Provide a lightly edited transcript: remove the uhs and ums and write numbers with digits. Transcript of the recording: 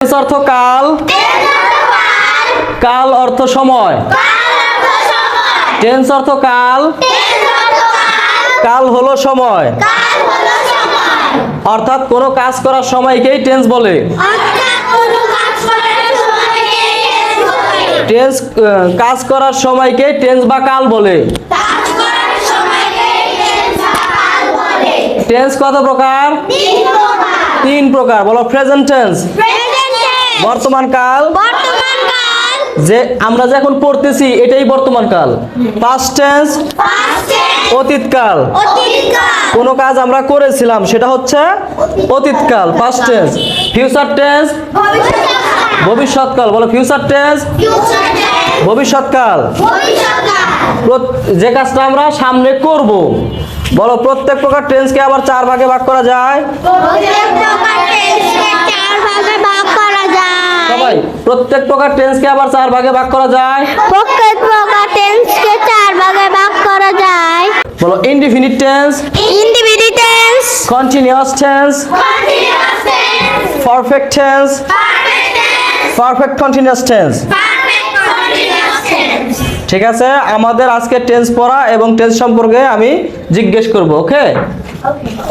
Tense অর্থ কাল, কাল অর্থ সময়। টেন্স অর্থ কাল, কাল হলো সময়। অর্থাৎ কোনো কাজ করার সময়কেই টেন্স বলে। টেন্স কাজ করার সময়কে টেন্স বা কাল বলে। টেন্স কত প্রকার? তিন প্রকার। বলো প্রেজেন্ট টেন্স, বর্তমান কাল, যে আমরা যে এখন পড়তেছি এটাই বর্তমান কাল। পাস্ট টেন্স, অতীতকাল। কোনো কাজ আমরা করেছিলাম সেটা হচ্ছে অতীতকাল, পাস্ট টেন্স। ফিউচার টেন্স, ভবিষ্যৎকাল। বলো ফিউচার টেন্স, ভবিষ্যৎকাল। যে কাজটা আমরা সামনে করব। বলো প্রত্যেক প্রকার টেন্সকে আবার চার ভাগে ভাগ করা যায়। সবাই প্রত্যেক প্রকার টেন্সকে আবার চার ভাগে ভাগ করা যায়। প্রত্যেক প্রকার টেন্সকে চার ভাগে ভাগ করা যায়। বলো indefinite tense, indefinite tense, continuous tense, perfect tense, perfect continuous tense. ঠিক আছে, আমাদের আজকে টেন্স পড়া এবং টেন্স সম্পর্কে আমি জিজ্ঞেস করব। ওকে।